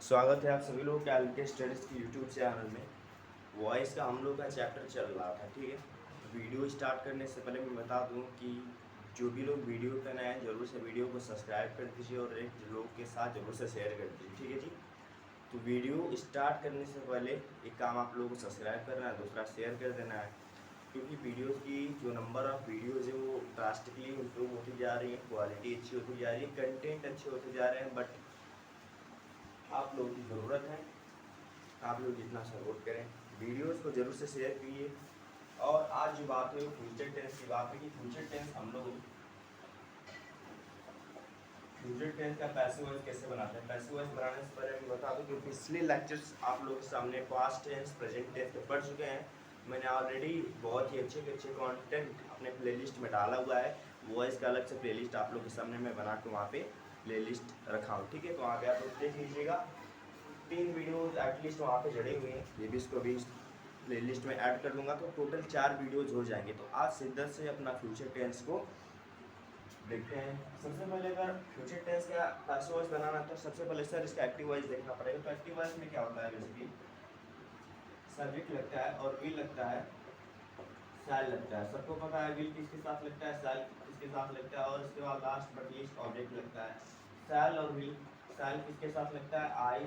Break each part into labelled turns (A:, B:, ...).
A: स्वागत है आप सभी लोगों के एल के स्टडीज़ की यूट्यूब चैनल में। वॉइस का हम लोग का चैप्टर चल रहा था, ठीक है। वीडियो स्टार्ट करने से पहले मैं बता दूं कि जो भी लोग वीडियो पे नए हैं ज़रूर से वीडियो को सब्सक्राइब कर दीजिए और एक लोग के साथ ज़रूर से शेयर कर दीजिए, ठीक है जी। तो वीडियो स्टार्ट करने से पहले एक काम आप लोगों को सब्सक्राइब करना है, दूसरा शेयर कर देना है, क्योंकि वीडियोज़ की जो नंबर ऑफ़ वीडियोज़ है वो ड्रास्टिकली इम्प्रूव होती जा रही है, क्वालिटी अच्छी होती जा रही है, कंटेंट अच्छे होते जा रहे हैं। बट आप लोगों की ज़रूरत है, आप लोग जितना सपोर्ट करें, वीडियोज़ को ज़रूर से शेयर कीजिए। और आज जो बात है वो फ्यूचर टेंस की बात है कि फ्यूचर टेंस हम लोग फ्यूचर टेंस का पैसिव वॉइस कैसे बनाते हैं। पैसिव वॉइस बनाने से पहले मैं बता दूं कि पिछले लेक्चर्स आप लोगों के सामने पास्ट टेंस प्रेजेंट टेंस के पढ़ चुके हैं। मैंने ऑलरेडी बहुत ही अच्छे अच्छे कंटेंट अपने प्लेलिस्ट में डाला हुआ है। वॉइस का अलग से प्लेलिस्ट आप लोग के सामने मैं बना के वहाँ पे प्लेलिस्ट रखा हूँ, ठीक है। तो वहाँ पे आप लोग देख लीजिएगा, 3 वीडियोज़ एटलीस्ट वहाँ पे जड़े हुए हैं। ये भी इसको भी प्लेलिस्ट में ऐड कर दूंगा तो टोटल 4 वीडियोज़ हो जाएंगे। तो आज सिद्दत से अपना फ्यूचर टेंस को देखते हैं। सबसे पहले अगर फ्यूचर टेंस का पैसिव वॉइस बनाना है तो सबसे पहले सर इसका एक्टिव वॉइस देखना पड़ेगा। तो एक्टिव वॉइस में क्या होता है, बेसिकली सब्जेक्ट लगता है और विल लगता है, शैल लगता है। सबको पता है विल किसके साथ लगता है, शैल किसके साथ लगता है, और इसके बाद लास्ट बट लीस्ट ऑब्जेक्ट लगता है। शैल और विल, शैल किसके साथ लगता है, आई,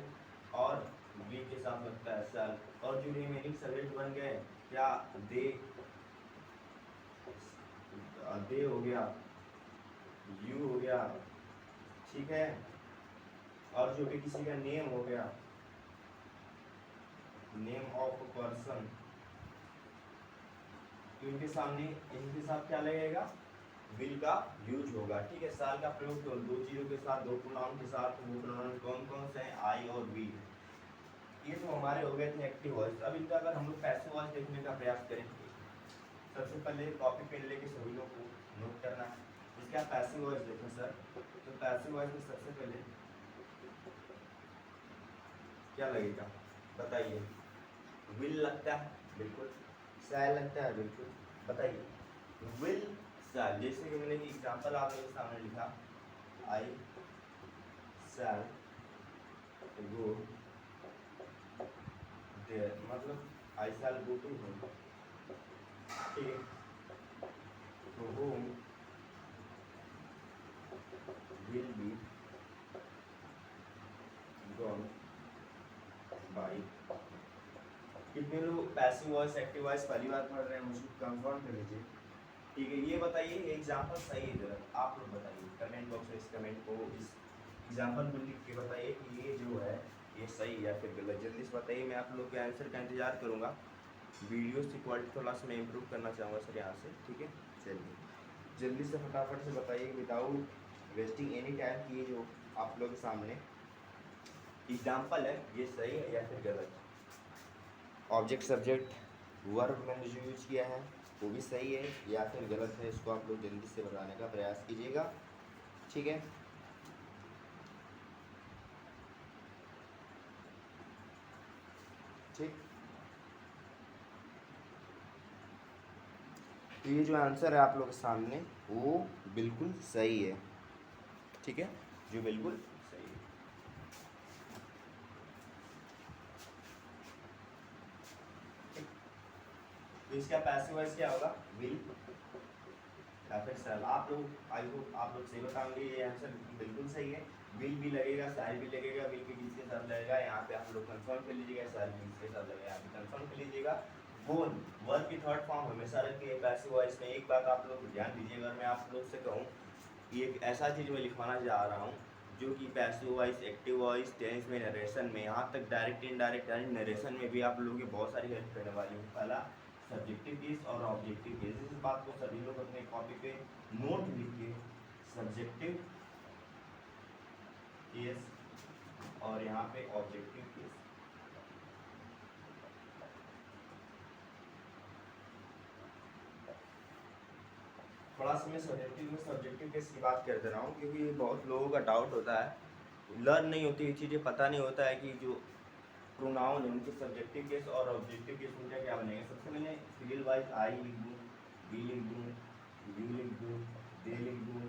A: और वी के साथ लगता है शैल। और जो रिमेनिंग सब्जेक्ट बन गए क्या, दे हो गया, यू हो गया, ठीक है। और जो भी किसी का नेम हो गया, नेम ऑफ पर्सन, इनके सामने इनके साथ क्या लगेगा, विल का यूज होगा, ठीक है। साल का प्रयोग केवल 2 चीजों के साथ, 2 प्रोनाउन के साथ। वो प्रोनाउन कौन कौन से हैं, आई और वी। ये तो हमारे हो गए थे एक्टिव वॉइस। अब इनका अगर हम लोग पैसिव वॉइस देखने का प्रयास करें, सबसे पहले कॉपी पेन लेके सभी लोग को नोट करना है। इसका पैसिव वॉइस देखें सर, तो पैसिव वॉइस में सबसे पहले क्या लगेगा बताइए। विल लगता है, बिल्कुल। शैल लगता है, बिल्कुल। बताइए, विल शैल। जैसे कि मैंने एग्जांपल आप लोगों के सामने लिखा, आई शैल गो देयर, मतलब आई शैल गो टू होम, ठीक है। तो home will be gone by. कितने लोग पैसिव वॉइस एक्टिव वॉइस पहली बार पढ़ रहे हैं, मुझे कंफर्म कर लीजिए, ठीक है। ये बताइए एग्जांपल सही है गलत, आप लोग बताइए कमेंट बॉक्स में। इस कमेंट को इस एग्जांपल को लिख के बताइए कि ये जो है ये सही या फिर गलत। जल्दी से बताइए, मैं आप लोग के आंसर का इंतजार करूँगा। वीडियोस की क्वालिटी थोड़ा सा मैं इम्प्रूव करना चाहूँगा सर यहाँ से, ठीक है। चलिए जल्दी से फटाफट से बताइए विदाउट वेस्टिंग एनी टाइम कि ये जो आप लोग के सामने एग्जाम्पल है ये सही है या फिर गलत। ऑब्जेक्ट सब्जेक्ट वर्ब मैंने जो यूज किया है वो भी सही है या फिर गलत है, इसको आप लोग जल्दी से बताने का प्रयास कीजिएगा, ठीक है। ठीक, तो ये जो आंसर है आप लोग के सामने वो बिल्कुल सही है, ठीक है, जो बिल्कुल सही है। तो इसका पैसिव वॉइस क्या होगा, विल या फिर शैल। आप लोग आई होप आप लोग सही बताएंगे, ये आंसर बिल्कुल सही है। विल भी लगेगा, शैल भी लगेगा, विल भी किसके साथ लगेगा यहाँ पे आप लोग कंफर्म कर लीजिएगा, शैल भी किसके साथ लगेगा यहाँ पे कंफर्म कर लीजिएगा। गोन वर्ब की थर्ड फॉर्म हमेशा रखती है पैसिव वॉइस में। एक बात आप लोग ध्यान दीजिएगा, अगर मैं आप लोग से कहूँ कि एक ऐसा चीज़ मैं लिखवाना जा रहा हूँ जो कि passive voice, active voice, tense में, नरेशन में, यहाँ तक डायरेक्ट इनडायरेक्ट यानी नरेशन में भी आप लोगों की बहुत सारी हेल्प करने वाली है। पहला सब्जेक्टिव केस और ऑब्जेक्टिव केस, इस बात को सभी लोग अपने कॉपी पे नोट लिख के, सब्जेक्टिव केस और यहाँ पे ऑब्जेक्टिव केस। थोड़ा सा मैं सब्जेक्टिव में सब्जेक्टिव केस की बात कर दे रहा हूँ क्योंकि बहुत लोगों का डाउट होता है, लर्न नहीं होती ये चीज़ें, पता नहीं होता है कि जो प्रोनाउन है उनके सब्जेक्टिव केस और ऑब्जेक्टिव केस उनका क्या बनेगा। सबसे मैंने सीरियल वाइज आई लिख दूँ, बी लिख दूँ, वी लिख दूँ, दे लिख दूँ,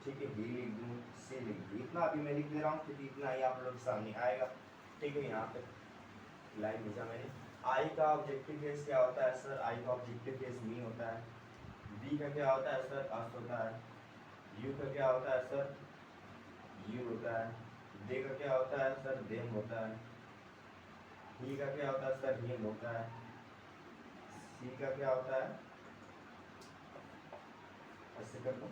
A: ठीक है, बी लिख दूँ, सी लिख दूँ, इतना अभी मैं लिख दे रहा हूँ क्योंकि इतना ही आप लोग के सामने आएगा। ठीक है, यहाँ पे लाइन भेजा मैंने। आई का ऑब्जेक्टिव केस क्या होता है सर? आई का ऑब्जेक्टिव केस मी होता है। बी का क्या होता है सर? अस होता है। यू का क्या होता है सर? यू होता है। दे का क्या होता है सर? देम होता है। ही का क्या होता है सर? हिम होता है। सी का क्या होता है? ऐसे कर लो,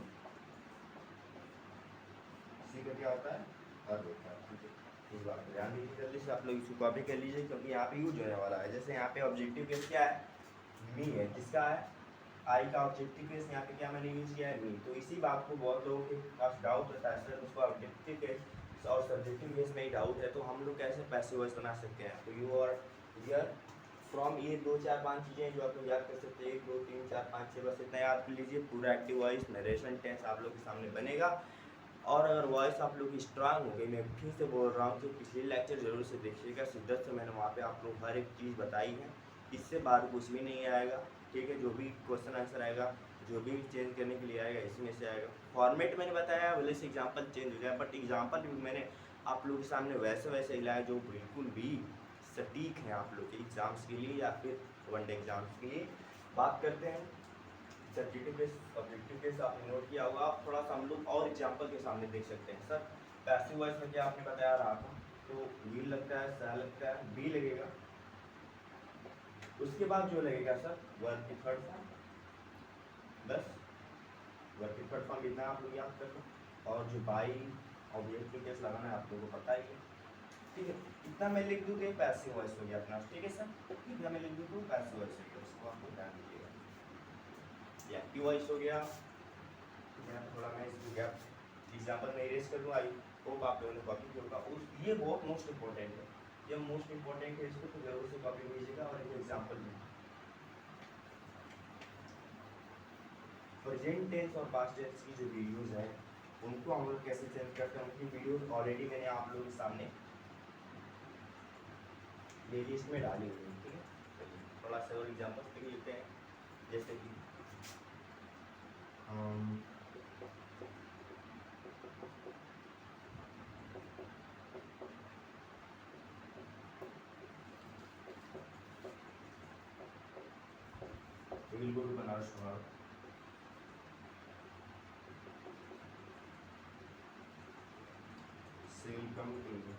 A: सी का क्या होता है? हर होता है। ठीक है, इस बात पर ध्यान दीजिए, जल्दी से आप लोग इसको कॉपी कर लीजिए क्योंकि यहाँ पे यूज होने वाला है। जैसे यहाँ पे ऑब्जेक्टिव केस क्या है? मी है। किसका है? आई का ऑब्जेक्टिव केस यहाँ पे क्या मैंने यूज किया है? मी। तो इसी बात को बहुत लोगों के पास डाउट रहता है सर उसको ऑब्जेक्टिव केस और सब्जेक्टिव केस में ही डाउट है, तो हम लोग कैसे पैसिव वॉइस बना सकते हैं? तो यू और हियर फ्रॉम ये 2 4 5 चीज़ें जो आप लोग याद कर सकते हैं, 1 2 3 4 5 6, बस इतना याद कर लीजिए। पूरा एक्टिव वॉइस नरेशन टेंस आप लोग के सामने बनेगा। और अगर वॉइस आप लोग की स्ट्रांग हो गई, मैं फिर से बोल रहा हूँ कि पिछले लेक्चर जरूर से देखिएगा, शिद्दत से मैंने वहाँ पे आप लोग हर एक चीज़ बताई है, इससे बाहर कुछ भी नहीं आएगा। ठीक है, जो भी क्वेश्चन आंसर आएगा, जो भी चेंज करने के लिए आएगा, इसमें से आएगा। फॉर्मेट मैंने बताया भले से एग्जाम्पल चेंज हो जाए, बट एग्जाम्पल भी मैंने आप लोगों के सामने वैसे वैसे ही लाया जो बिल्कुल भी सटीक है आप लोग के एग्जाम्स के लिए या फिर वनडे एग्जाम्स के लिए। बात करते हैं सब्जेक्टिव केस, ऑब्जेक्टिव केस आपने नोट किया होगा। आप थोड़ा सा हम लोग और एग्जाम्पल के सामने देख सकते हैं। सर पैसिव वॉइस में क्या आपने बताया रहा था? तो विल लगता है, सा लगता है, बी लगेगा, उसके बाद जो लगेगा सर वर्ब की थर्ड फॉर्म। बस वर्ब की थर्ड फॉर्म इतना आप लोग याद कर लो, और जो बाई ऑब्जेक्टिव केस लगाना है आप लोगों को पता ही है। ठीक है, इतना मैं लिख दूँ कि पैसिव वॉइस हो गया अपना। ठीक है सर, इतना मैं लिख दूँ तो पैसिव वॉइस हो गया, उसको आप लोग ध्यान दीजिएगा। ये एक्टिव वॉइस हो गया। यहाँ थोड़ा मैं इसको गैप एग्जाम्पल में इरेज कर दूँ। आई होप आप लोगों ने कॉपी किया होगा। उस ये बहुत मोस्ट इंपॉर्टेंट है, ये मोस्ट इंपॉर्टेंट है, इसको तो जरूर से कॉपी कीजिएगा। और एक एग्जाम्पल भी, प्रेजेंट टेंस और पास्ट टेंस की जो वीडियोज़ हैं उनको हम लोग कैसे चेंज करते हैं, उनकी वीडियोज़ ऑलरेडी मैंने आप लोगों के सामने प्ले लिस्ट में डाली हुई है। ठीक है, चलिए थोड़ा सा और एग्जाम्पल देख लेते हैं। जैसे कि will go to Banaras tomorrow. She will come to you.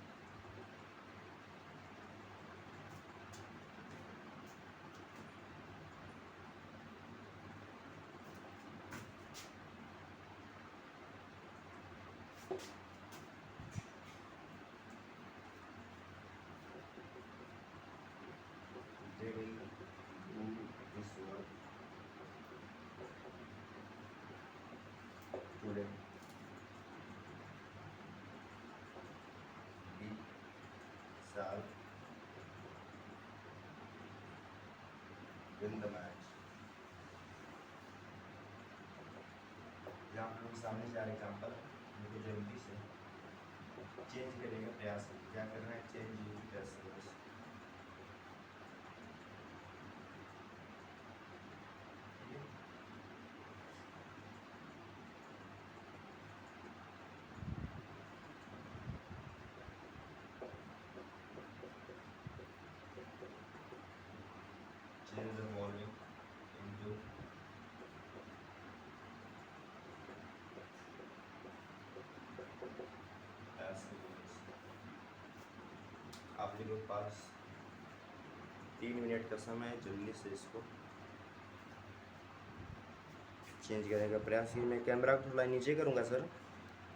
A: They will do this work today. We shall win the match. यहाँ आप लोग सामने 4 एग्जाम्पल मुझे जल्दी से चेंज करने का प्रयास करें। क्या करना है? Change use press service. Change the following into passive voice। आप लोगों के पास 3 मिनट का समय है, जल्दी से इसको चेंज करने का प्रयास। ये मैं कैमरा को थोड़ा नीचे करूँगा सर,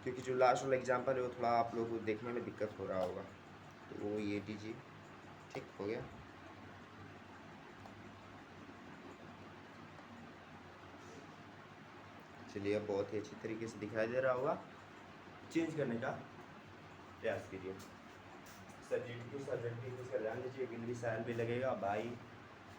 A: क्योंकि जो लास्ट वाला एग्जाम्पल है वो थोड़ा आप लोगों को देखने में दिक्कत हो रहा होगा, तो वो ये दीजिए। ठीक हो गया। चलिए अब बहुत ही अच्छी तरीके से दिखाई दे रहा होगा। चेंज करने का प्रयास कीजिए। सब्जेक्टिव इसका ध्यान दीजिए, विल भी साइन भी लगेगा, बाई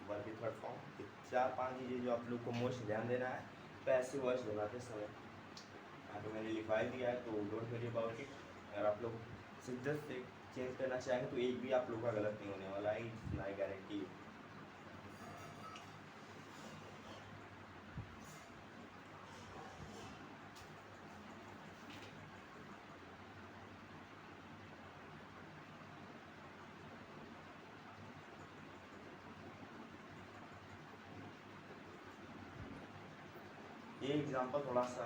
A: वर्ब की थर्ड फॉर्म। 4-5 चीज़ें जो आप लोग को मोस्ट ध्यान देना है पैसिव वॉइस बनाते समय। यहाँ पे मैंने लिखवा दिया है, तो डोंट वरी अबाउट इट। अगर आप लोग शिद्दत से चेंज करना चाहेंगे तो एक भी आप लोग का गलत नहीं होने वाला है, इतना गारंटी। ये एग्जांपल थोड़ा सा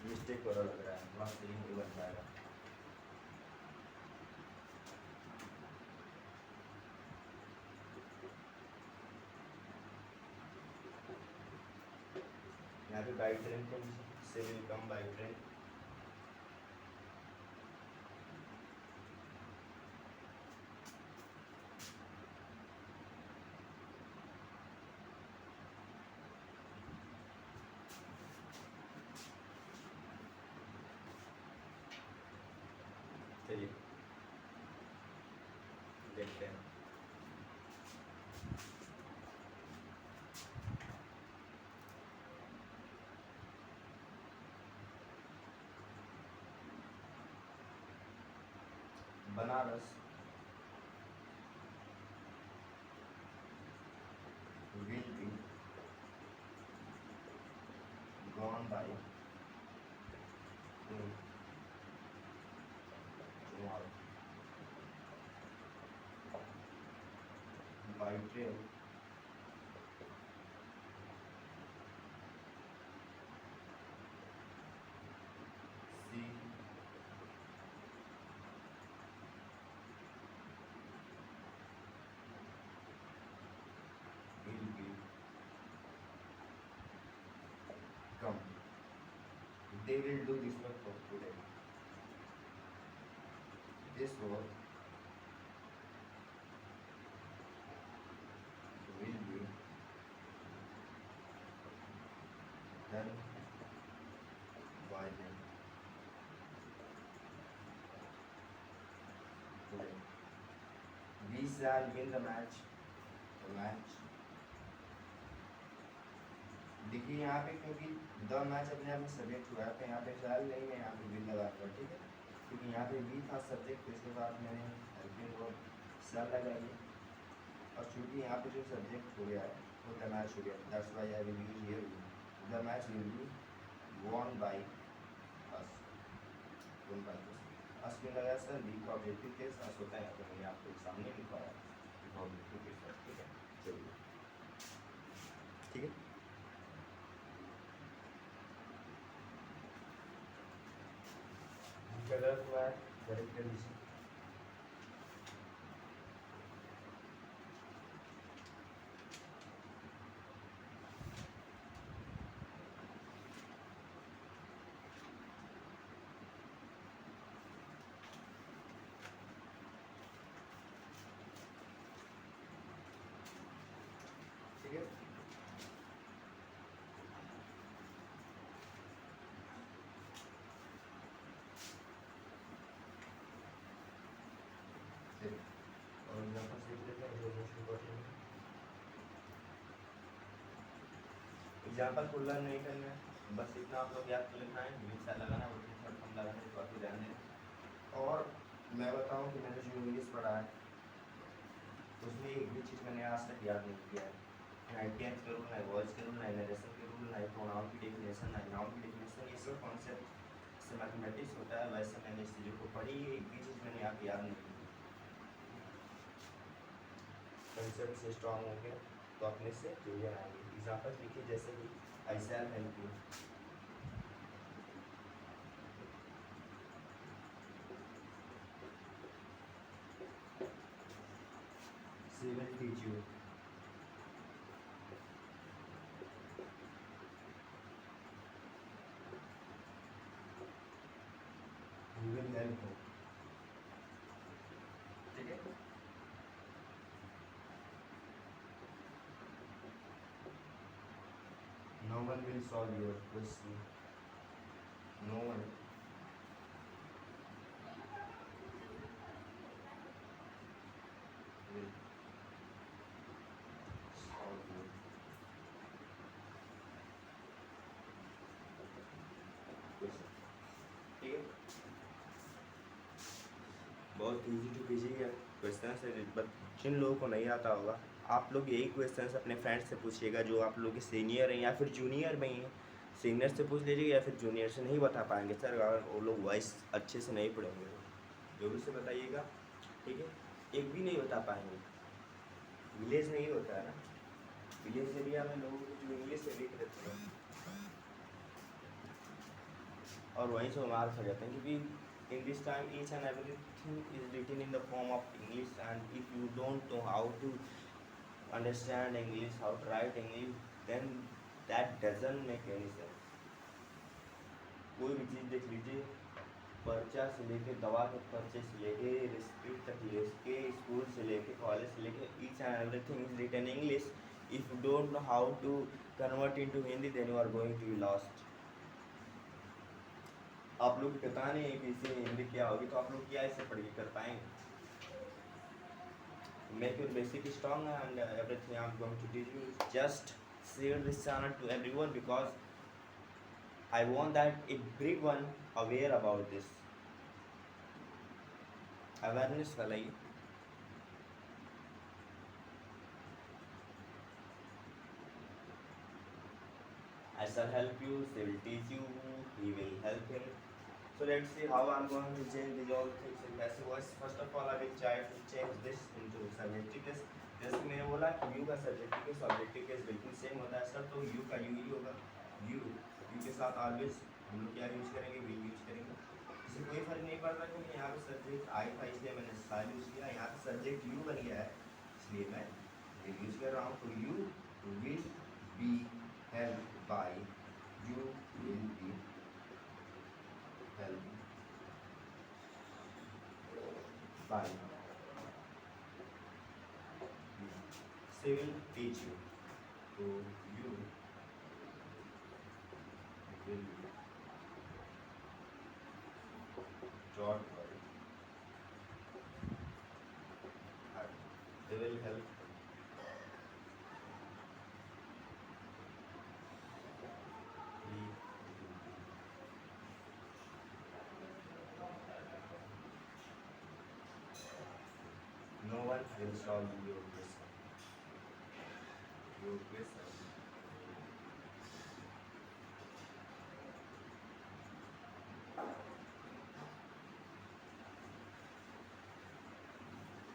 A: मिस्टेक वाला लग रहा है, थोड़ा सही नहीं बन पाएगा। यहाँ पे बाई ट्रेन से विल कम बाई ट्रेन। चलिए देखते हैं। Banaras will be gone by tomorrow by train she will be come. They will do this work for today. This work will be done by them today. We shall win the match. The match. देखिए यहाँ पे क्योंकि the match अपने आप में subject हुआ है तो यहाँ पे शैल नहीं है, यहाँ पे विल लगा हुआ, ठीक है, क्योंकि यहाँ पे वी था सब्जेक्ट, इसके बाद मैंने हेल्पिंग वर्ब शैल लगा दिया, और चूँकि यहाँ पे जो सब्जेक्ट हो गया है वो द मैच हो गया, that's why I will use here the match will be won by us. Won by us में लगा सर वी का ऑब्जेक्टिव केस अस होता है, तो मैंने आपको सामने लिखा है ऑब्जेक्टिव केस, ठीक है। चलिए ठीक है, गलत हुआ है करेक्ट कर दीजिए। ठीक है, और एग्जांपल देख लेते हैं जो मोस्ट इम्पोर्टेंट है। एग्जांपल को लर्न नहीं करना है, बस इतना आप लोग याद कर लेना है, हिंसा लगाना है, थर्ड फॉर्म लगाना है, तो आपको ध्यान दें। और मैं बताऊं कि मैंने जो इंग्लिश पढ़ा है उसमें एक भी चीज़ मैंने आज तक याद नहीं किया है, ना टेंस के रूल, ना वॉइस के रूल, ना नरेशन के रूल, ना प्रोनाउन की डेफिनेशन, ना नाउन की डेफिनेशन, ये सब कॉन्सेप्ट से मैथमेटिक्स होता है, वैसे मैंने इस चीज़ों को पढ़ी, एक भी चीज़ मैंने यहाँ पे याद नहीं की। कंसेप्ट से स्ट्रांग हो गया तो अपने से क्लियर आएंगे। एग्जाम्पल लिखिए जैसे कि I shall help you, she will teach you, you will help her, ठीक है। No one will solve your question. No one will solve your question. ठीक है, बहुत इजी टू पीजी है क्वेश्चन है, बट जिन लोगों को नहीं आता होगा आप लोग यही क्वेश्चन अपने फ्रेंड से पूछिएगा जो आप लोग के सीनियर हैं या फिर जूनियर में ही हैं। सीनियर से पूछ लीजिएगा या फिर जूनियर से, नहीं बता पाएंगे सर अगर वो लोग वॉइस अच्छे से नहीं पढ़ेंगे, जरूर से बताइएगा, ठीक है। एक भी नहीं बता पाएंगे, विलेज में ही होता है ना, विलेज एरिया में लोगों को जो इंग्लिश से लिख देते हैं और वहीं से मार्क्स हो जाते हैं, क्योंकि in this time each and everything is written in the form of English, and if you don't know how to understand English, how to write English, then that doesn't make any sense. कोई भी चीज़ देख लीजिए, पर्चा से लेके दवा के पर्चे से लेके रिसिप्ट तक लेके स्कूल से लेके कॉलेज से लेके each and everything is written English. If you don't know how to convert into Hindi, then you are going to be lost. आप लोग को पता नहीं है कि इससे हिंदी क्या होगी, तो आप लोग क्या इसे पढ़ के कर पाएंगे? Make your basic strong, and everything I'm going to teach you. Just share this channel to everyone, because I want that everyone aware about this. Awareness फैलाइए। I shall help you, she will teach you, he will help him. So let's see how I'm going to change these all things in passive voice. First of all, I will try to change this into subjective case. जैसे कि मैंने बोला कि you का subjective case objective case बिल्कुल same होता है sir, तो यू का यू ही होगा। यू के साथ ऑलवेज हम लोग क्या यूज करेंगे? विल यूज करेंगे। इससे कोई फर्क नहीं पड़ता, क्योंकि यहाँ पे सब्जेक्ट आई था इसलिए मैंने साल यूज किया। यहाँ पे सब्जेक्ट यू बन गया है इसलिए मैं विल यूज कर रहा हूँ। तो you will be help by, you will be help by, she will teach you, so you will be taught by her. They will help you. No one will solve your question. Your question.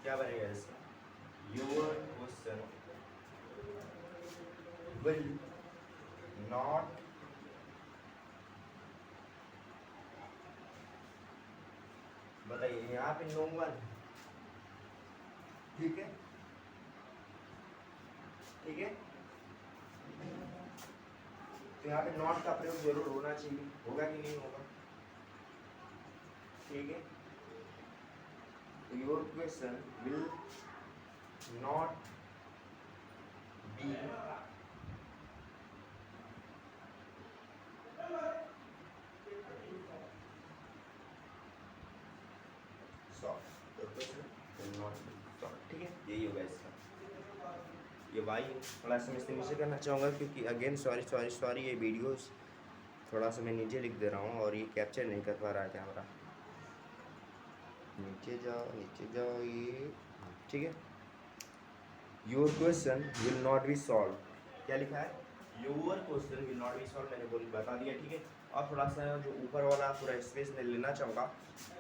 A: क्या बनेगा इसका? Your question will not बताइए, यहाँ पे no one, ठीक है ठीक है, तो यहाँ पे नॉट का प्रयोग जरूर होना चाहिए, होगा कि नहीं होगा? ठीक है, तो your question will not be ठीक है, यही होगा इसका। ये भाई थोड़ा सा मैं इससे नीचे करना चाहूँगा, क्योंकि अगेन सॉरी ये वीडियोस थोड़ा सा मैं नीचे लिख दे रहा हूँ और ये कैप्चर नहीं कर पा रहा है कैमरा। नीचे जाओ ये, ठीक है। Your question will not be solve, क्या लिखा है? Your question will not be solve, मैंने बता दिया, ठीक है। और थोड़ा सा जो ऊपर वाला पूरा स्पेस में लेना चाहूँगा,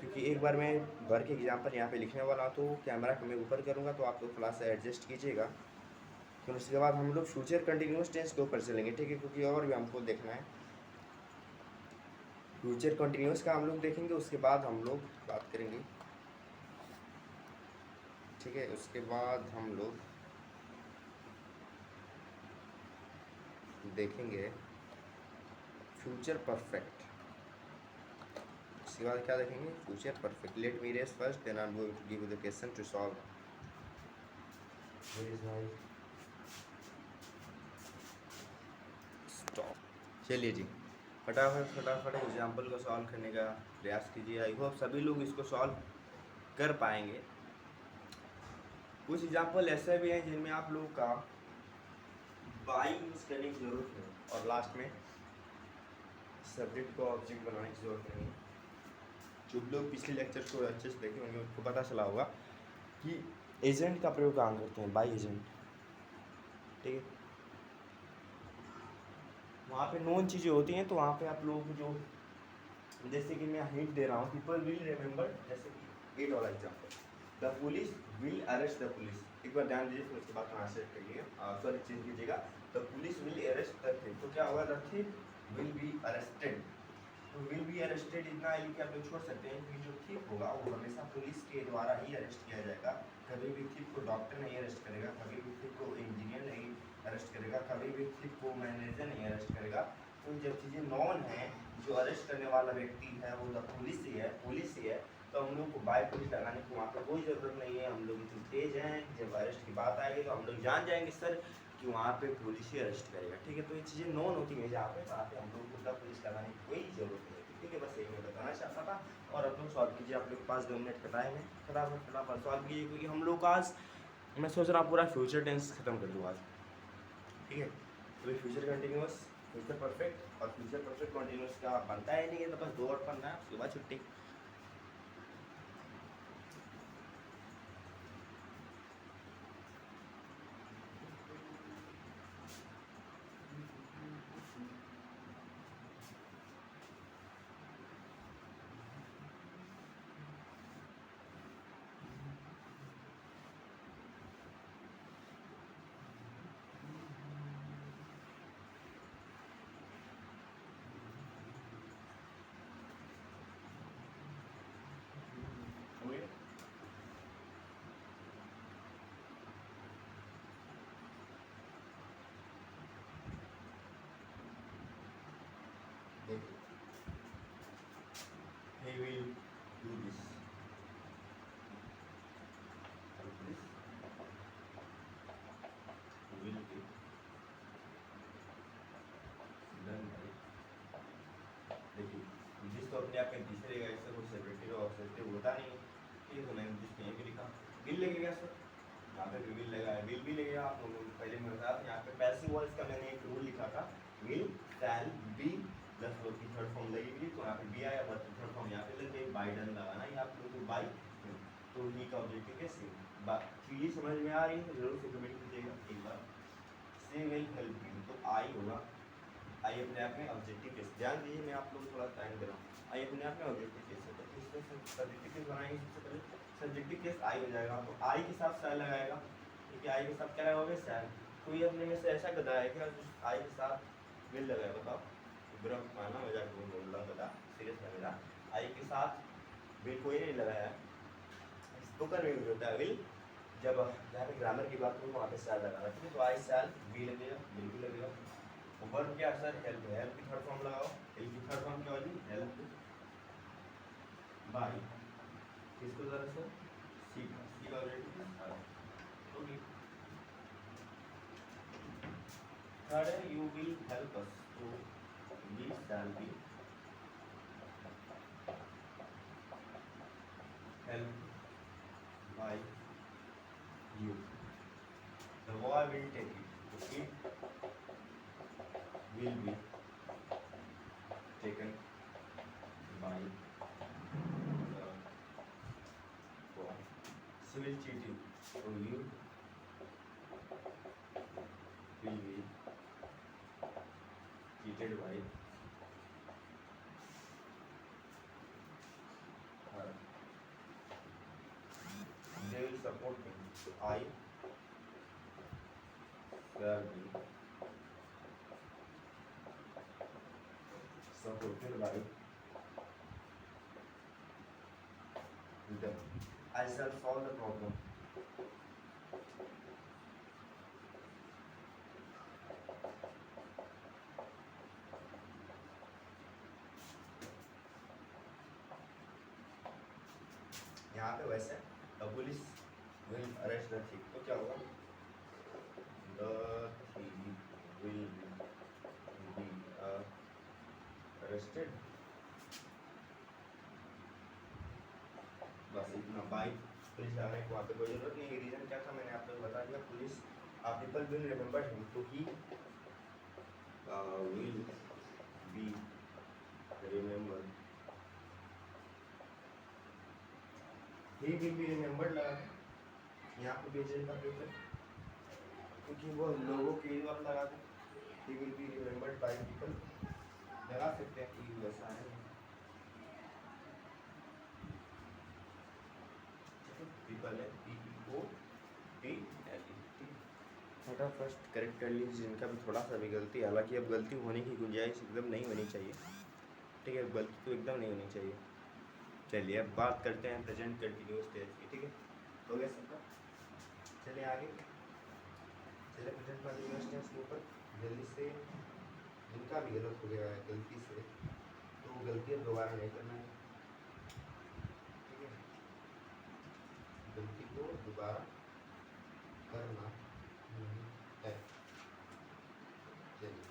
A: क्योंकि एक बार मैं भर के एग्जाम्पल यहाँ पे लिखने वाला हूँ, तो कैमरा को मैं ऊपर करूँगा, तो आप लोग थोड़ा सा एडजस्ट कीजिएगा। फिर उसके बाद हम लोग फ्यूचर कंटिन्यूस टेंस के ऊपर चलेंगे, ठीक है, क्योंकि और भी हमको देखना है। फ्यूचर कंटिन्यूस का हम लोग देखेंगे, उसके बाद हम लोग बात करेंगे, ठीक है। उसके बाद हम लोग देखेंगे फ्यूचर परफेक्ट। उसके बाद क्या देखेंगे? Future perfect. Let me rest first, then I am going to give you the question to solve. Stop. चलिए जी, फटाफट एग्जाम्पल को सॉल्व करने का प्रयास कीजिए। आई होप सभी लोग इसको सॉल्व कर पाएंगे। कुछ एग्जाम्पल ऐसे भी हैं जिनमें आप लोगों का बाई यूज करने की जरूरत है, और लास्ट में सब्जेक्ट को ऑब्जेक्ट बनाने की जरूरत नहीं है। जो लोग पिछले लेक्चर को अच्छे से देखे होंगे उनको पता चला होगा कि एजेंट का प्रयोग कहाँ करते हैं, बाई एजेंट, ठीक है। वहाँ पे नोन चीज़ें होती हैं, तो वहाँ पे आप लोगों को जो, जैसे कि मैं हिंट दे रहा हूँ, पीपल विल रिमेंबर, जैसे कि 8 वाला example, the police will arrest the police. एक बार ध्यान दीजिए, फिर उसके बाद ट्रांसलेट करिए, सॉरी चेंज कीजिएगा। The police will arrest the thief, तो क्या होगा? The thief will be arrested, तो विल बी अरेस्टेड इतना है कि आप लोग छोड़ सकते हैं कि जो थिप होगा वो हमेशा पुलिस के द्वारा ही अरेस्ट किया जाएगा। कभी भी थिप को डॉक्टर नहीं अरेस्ट करेगा, कभी भी थिप को इंजीनियर नहीं अरेस्ट करेगा, कभी भी थिप को मैनेजर नहीं अरेस्ट करेगा। तो जब चीज़ें नॉन हैं, जो अरेस्ट करने वाला व्यक्ति है वो द पुलिस ही है, तो हम लोग को बाय पुलिस लगाने की वहाँ पर कोई ज़रूरत नहीं है। हम लोग इतने तेज हैं, जब अरेस्ट की बात आएगी तो हम लोग जान जाएंगे सर कि वहाँ पे पुलिस ही अरेस्ट करेगा। ठीक है, तो ये चीज़ें नॉन होती हैं जहाँ पे हम लोग को द पुलिस लगाने की कोई ज़रूरत नहीं है। ठीक है, बस यही मैं बताना चाहता था। और अब लोग सॉल्व कीजिए, आप लोग 5-2 मिनट का टाइम है, फटाफट सॉल्व कीजिए, क्योंकि हम लोग आज मैं सोच रहा हूँ पूरा फ्यूचर टेंस खत्म कर दूँ आज। ठीक है, तो फ्यूचर कंटिन्यूस, फ्यूचर परफेक्ट और फ्यूचर परफेक्ट कंटिन्यूस का बनता है नहीं है, तो बस 2 और पढ़ना है, उसके बाद छुट्टी। हुए देखिए, he will do this and this will be done by, देखिए जिस तो अपने आप में दिख रहेगा, इससे कोई सेपरेटिव और ऑब्जेक्टिव होता नहीं है। ठीक है, तो मैंने जिस कहीं भी लिखा विल लगेगा सर, यहाँ पे भी विल लगा है, विल भी लगेगा। आप लोगों को पहले मैं बताया यहाँ पे पैसिव वॉइस का मैंने एक रूल लिखा था, will shall be plus verb की थर्ड फॉर्म लगेगी, तो यहाँ पे बी आया, वर्ब की थर्ड फॉर्म यहाँ पे लग गई, बाई डन लगाना है आप लोगों को, बाई तो ही का ऑब्जेक्टिव है सी। चीज़ समझ में आ रही है तो जरूर से कमेंट कीजिएगा एक बार। सी विल हेल्प यू, तो आई होगा, आई अपने आप में ऑब्जेक्टिव केस, ध्यान दीजिए मैं आप लोगों को थोड़ा टाइम दे रहा हूँ। आई अपने आप में ऑब्जेक्टिव केस है, तो इसमें सब्जेक्टिव केस बनाएंगे। सबसे पहले सब्जेक्टिव केस आई हो जाएगा, तो आई के साथ शैल लगाएगा। ठीक है, आई के साथ क्या लगाओगे, शैल। कोई अपने में से ऐसा गधा है क्या आई के साथ विल लगाया, बताओ? बुरा माना, मजाक बोल रहा गधा, सीरियस है मेरा। आई के साथ विल कोई नहीं लगाया है, स्पोकन में यूज होता है विल, जब जहाँ पे ग्रामर की बात करूँ वहाँ पे शैल लगाना। ठीक है, तो आई शैल बी लगेगा, विल भी लगेगा। वर्ब क्या सर, हेल्प, हेल्प की थर्ड फॉर्म लगाओ, हेल्प की थर्ड फॉर्म क्या होगी, हेल्प बाय, किसको जरा सर, सी का, सी ऑलरेडी ओके। थर्ड है यू विल हेल्प अस, तो we shall be help by you, the boy will take it, so it will be taken by the boy. She will cheat you, so you will be cheated by her. They will support me, so I shall be supported by them. I shall solve the problem. यहाँ पे वैसे the police will arrest the thief, तो क्या होगा, the thief will be arrested, बस इतना। By police लगाने को वहाँ पे कोई जरूरत नहीं है। रीजन क्या था मैंने आप लोग बता दिया, police people will remember him, तो he will be remember, he will be remembered लगा यहाँ पे भेजने का पेपर, क्योंकि वो लोगों के वाला लगा दे, he will be remembered by people लगा सकते हैं कि वैसा है। पीपल है, PEOPL, फटाफट करेक्ट कर लीजिए जिनका भी थोड़ा सा भी गलती, हालांकि अब गलती होने की गुंजाइश एकदम नहीं होनी चाहिए। ठीक है, गलती तो एकदम नहीं होनी चाहिए। चलिए अब बात करते हैं प्रेजेंट कंटिन्यूअस टेंस की। ठीक है, हो गया सबका। चलिए आगे, चलिए प्रेजेंट कंटिन्यूअस टेंस के ऊपर जल्दी से। जिनका भी गलत हो गया है गलती से, तो वो गलती अब दोबारा नहीं करना है। ठीक है, गलती को दोबारा करना नहीं है। चलिए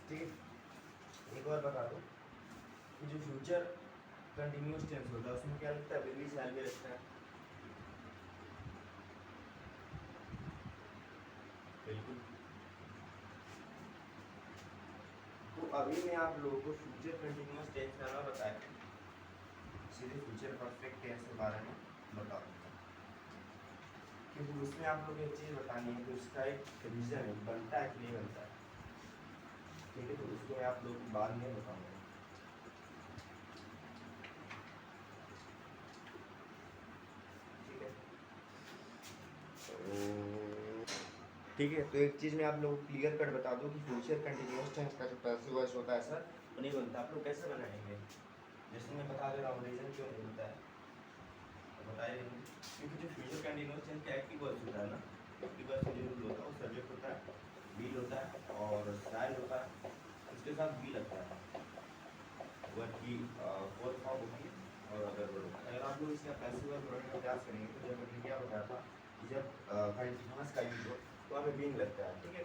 A: ठीक है, एक और बता दो कि जो फ्यूचर कंटिन्यूअस टेंस होता है उसमें क्या लगता है, विल बी शैल बी लगता है। बिल्कुल। तो अभी मैं आप लोगों को फ्यूचर कंटिन्यूअस टेंस का ना बताया, सीधे फ्यूचर परफेक्ट टेंस के बारे में बता दूँगा, क्योंकि उसमें आप लोग एक चीज़ बतानी है कि उसका एक रीज़न बनता है कि नहीं बनता है। ठीक है, तो उसको मैं आप लोग बाद में बताऊँगा। ठीक है, ठीक है, तो एक चीज़ मैं आप लोगों को क्लियर कट बता दूं कि फ्यूचर कंटिन्यूअस टेंस का जो पैसिव वॉइस होता है सर, वो नहीं बनता। आप लोग कैसे बनाएंगे, जैसे मैं बता दे रहा हूँ रीज़न क्यों नहीं बनता है, तो बताइए। क्योंकि जो फ्यूचर कंटिन्यूअस टेंस का एक्टिव वॉइस होता है ना, एक्टिव वॉइस में जो रूल होता है वो सब्जेक्ट होता है, विल होता है और शायद होता है, उसके साथ बी लगता है, वर्ड की फोर्थ फॉर्म होती है और अगर वर्ड होता है। अगर आप लोग इसका पैसिव वॉइस बनाने का प्रयास करेंगे तो जब मैंने क्या बताया था कि जब कंटिन्यूअस का यूज हो तो हमें बीइंग लगता है। ठीक है,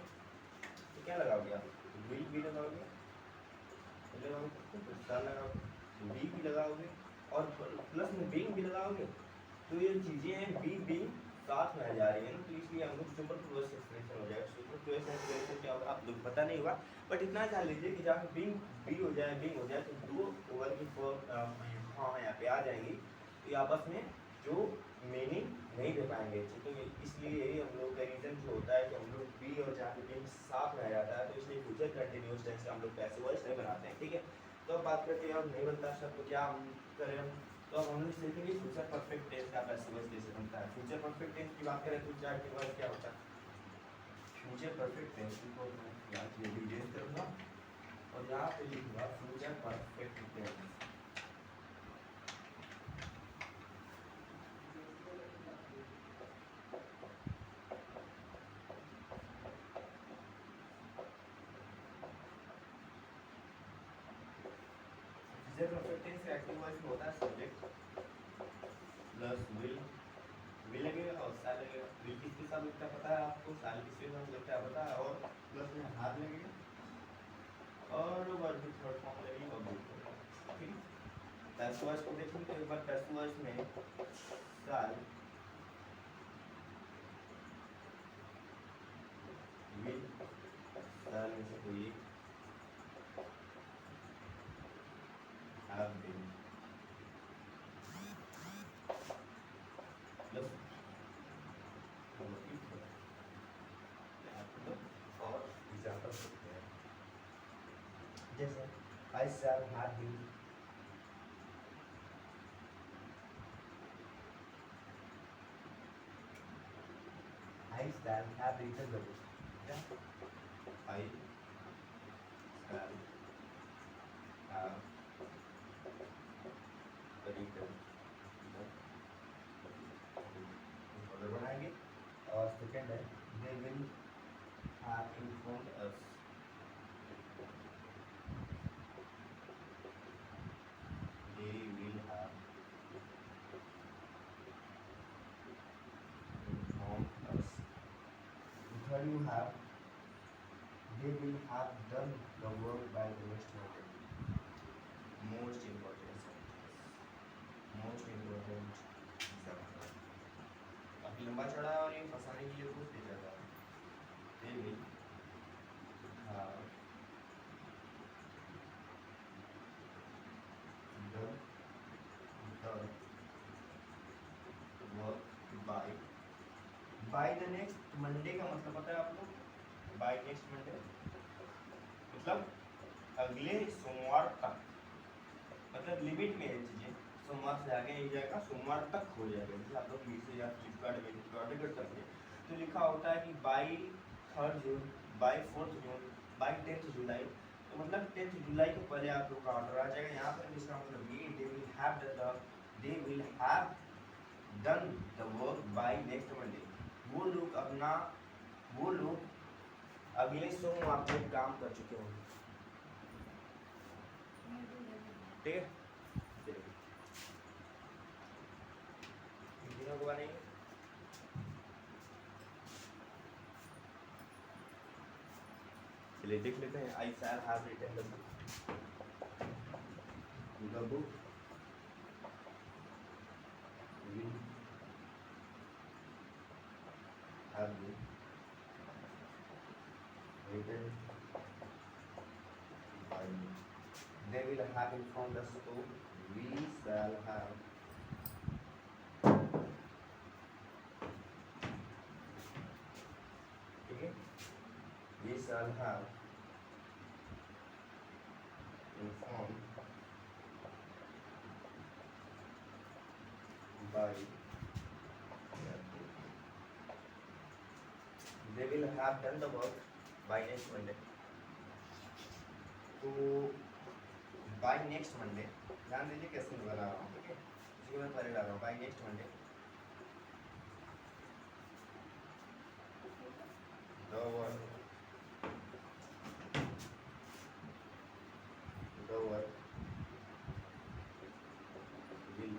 A: तो क्या लगाओगे आप, विल भी लगाओगे, लगाओगे स्टार लगाओगे, बी भी लगाओगे और प्लस में बीइंग भी लगाओगे। तो ये चीज़ें हैं बी बीइंग साथ में आ जा रही है ना, तो इसलिए हम लोग सुपरफ्लुअस एक्सप्रेशन हो जाएगा। सुपरफ्लुअस एक्सप्रेशन क्या होगा आप लोग पता नहीं होगा, बट इतना जान लीजिए कि जहाँ बीइंग बी हो जाए बीइंग हो जाए तो दो ओवर की फॉर्म यहाँ पे आ जाएंगी, तो ये आपस में जो मीनिंग नहीं दे पाएंगे। तो इसलिए हम लोग का रीज़न जो होता है कि हम लोग बी और जहाँ पे बीइंग साथ में आ जाता है, तो इसलिए फ्यूचर कंटिन्यूअस टेंस का हम लोग पैसिव वॉइस नहीं बनाते हैं। ठीक है, तो अब बात करते हैं अब नहीं बनता सर तो क्या हम करें। तो अब हम लोग सीखेंगे फ्यूचर परफेक्ट टेंस का पैसिव वॉइस कैसे बनता है। फ्यूचर परफेक्ट टेंस की बात करें तो क्या एक्टिव वॉइस क्या होता है, फ्यूचर परफेक्ट टेंस को मैं यहाँ पे डिटेल करूँगा और यहाँ पे लिखूँगा future perfect tense. Future perfect tense का एक्टिव वॉइस में होता है सब्जेक्ट प्लस विल लगेगा और साल लगेगा। विल किसके साथ लगता है पता है आपको, साल किसके साथ लगता है पता है, और प्लस में हाथ लगेगा और वर्ब की थर्ड फॉर्म लगेगी और बुक लगेगा। ठीक है, पैसिव वॉइस को देखेंगे तो एक बार पैसिव वॉइस में साल विल साल में से कोई have been प्लस और एग्जाम्पल सकते हैं, जैसे I shall have been, I shall have written the book, I shall have written order बनाएंगे। और सेकेंड है they will have informed us, they will have informed us। Third you have they will have done the work by the next Monday। Most important example. काफ़ी लंबा चौड़ा है और ये फंसाने के लिए कुछ दे जाता है। They will have done the work by the next Monday का मतलब पता है आपको? by next Monday मतलब अगले सोमवार तक, मतलब लिमिट में है चीज़ें। सोमवार से आगे नहीं जाएगा, सोमवार तक हो जाएगा। जैसे आप लोग मीशो या फ्लिपकार्ट में ऑर्डर कर सकते हैं तो लिखा होता है कि by 3 June, by 4 June, by 10 जुलाई। तो मतलब 10 जुलाई के पहले आप लोग का ऑर्डर आ जाएगा। यहाँ पर इसका मतलब ये they will have done the work by next Monday. वो लोग अगले सोमवार तक काम कर चुके होंगे। ठीक है, चलिए तीनों को बनेंगे। चलिए देख लेते हैं। I shall have written the book will have been written by me. They will have informed us, so we shall have ठीक है, we shall have informed by they will have done the work by next Monday। तो by next Monday ध्यान दीजिए कैसे मैं बना रहा हूँ। ठीक है, इसको मैं पहले ला रहा हूँ। by next Monday the work will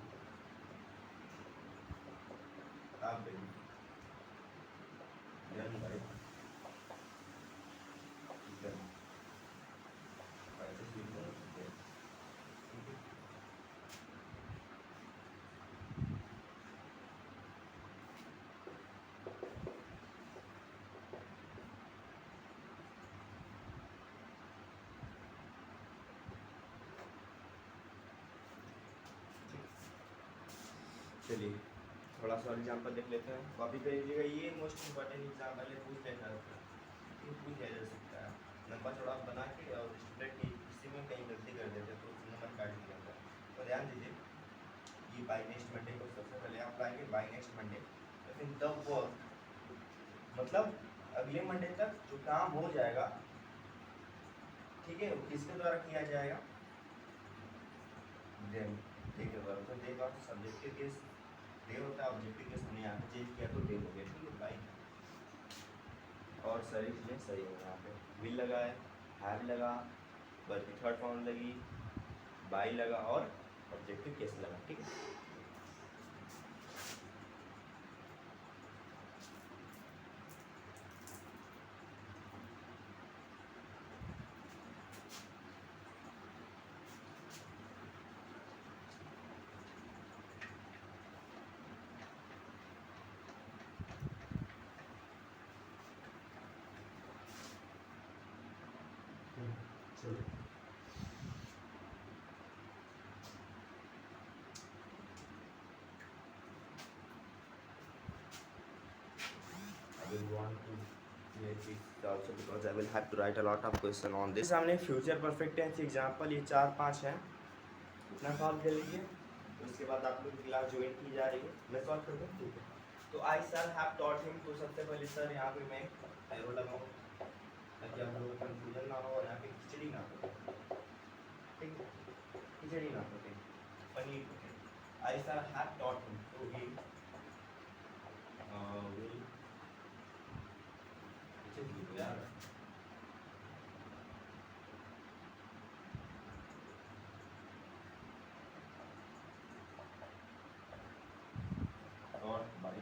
A: have been done by them। ऐसे ही बोल सकते हैं। ठीक है, चलिए थोड़ा सा एग्जाम्पल देख लेते हैं। कॉपी कर लीजिएगा। ये मोस्ट इम्पोर्टेंट एग्जाम्पल है, पूछ लिया जा सकता है। लंबा चौड़ा बना के और स्टूडेंट किसी में कहीं गलती कर देते तो नंबर काट दिया जाता है। तो ध्यान दीजिए, ये बाई नेक्स्ट मंडे को सबसे पहले आप लाएंगे बाई नेक्स्ट मंडे। तो फिर द वर्क मतलब अगले मंडे तक जो काम हो जाएगा, ठीक है, वो किसके द्वारा किया जाएगा? देन ठीक है, वर्क तो देगा सब्जेक्ट के केस दे होता है, ऑब्जेक्टिव केस हमने यहाँ पे चेंज किया तो दे हो गया। ठीक है, बाई और सारी चीज़ें सही है। यहाँ पे विल लगा है, हैव लगा, वर्ब की थर्ड फॉर्म लगी, बाई लगा और ऑब्जेक्टिव केस लगा। ठीक है, चलो I will want to make it also because I will have to write a lot of question on this। सामने फ्यूचर परफेक्ट टेंस एग्जांपल ये 4-5 हैं, इतना सॉल्व कर लीजिए। तो उसके बाद आप लोग क्लास ज्वाइन की जा रही है, मैं सॉल्व कर दूँ। ठीक है, तो आई शैल हैव टॉट हिम। तो सबसे पहले सर यहाँ पे मैं एरो लगाऊँ ताकि आप लोगों को कन्फ्यूजन ना हो और यहाँ पे खिचड़ी ना हो। ठीक है, खिचड़ी ना हो, पनीर पके। आई शैल हैव टॉट हिम, तो ही विल यार और by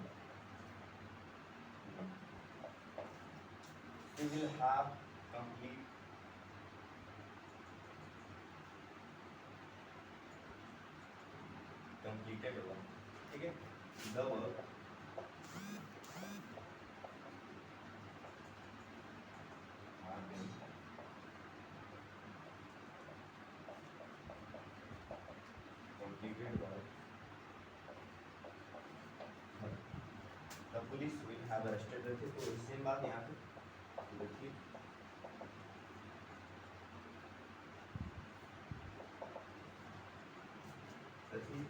A: he will have complete completed होगा, ठीक है। The work completed by the police will have arrested the thief। तो सेम बात यहाँ पे देखिए, the thief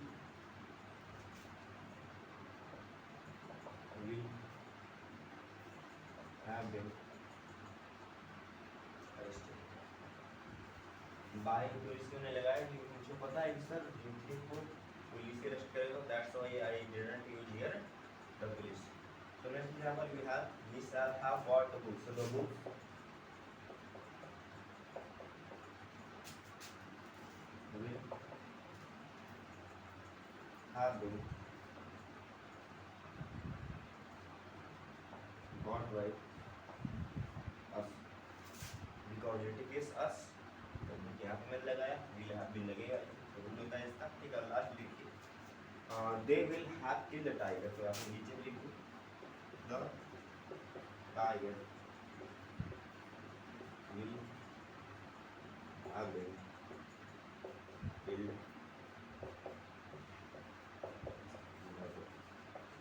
A: will have been arrested by, तो इसको ने लगाया कि मुझे पता है कि सर जो thief को पुलिस अरेस्ट करेगा, that's why I didn't use here the police। So next example we have, we shall have bought the book। So the book will have been bought by us because it is us। तो यहाँ पे मैंने लगाया, will have been लगेगा, तो rule होता है इसका, ठीक है। लास्ट लिखिए, they will have killed the tiger। तो यहाँ पे नीचे लिख दो, the tiger will have been killed।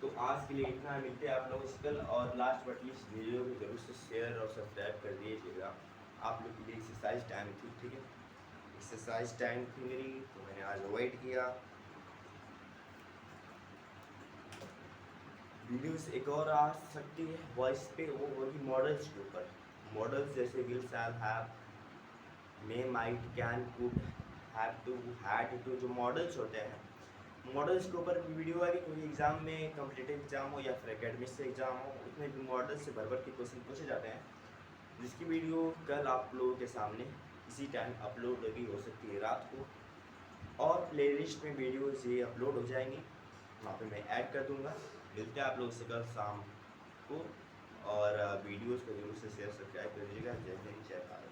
A: तो आज के लिए इतना, मिलते हैं आप लोगों से कल। और लास्ट बट लीस्ट वीडियो को जरूर से शेयर और सब्सक्राइब कर दीजिएगा। आप लोग के लिए एक्सरसाइज टाइम थी, ठीक है, एक्सरसाइज टाइम थी मेरी, तो मैंने आज अवॉइड किया। वीडियोस एक और आ सकती है वॉइस पे, वो होगी मॉडल्स के ऊपर। मॉडल्स जैसे will, shall, have, may, might, can, could, have to, had to, जो मॉडल्स होते हैं, मॉडल्स के ऊपर वीडियो आएगी। कोई एग्ज़ाम में कॉम्पिटिटिव एग्जाम हो या फिर एकेडमिक से एग्ज़ाम हो, उसमें भी मॉडल से भर भर के क्वेश्चन पूछे जाते हैं, जिसकी वीडियो कल आप लोगों के सामने इसी टाइम अपलोड भी हो सकती है रात को। और प्लेलिस्ट में वीडियोज़ ये अपलोड हो जाएंगी, वहाँ पे मैं ऐड कर दूँगा। मिलते हैं आप लोगों से कल शाम को, और वीडियोज़ को जरूर से शेयर सब्सक्राइब कर दीजिएगा। जय हिंद, जय भारत।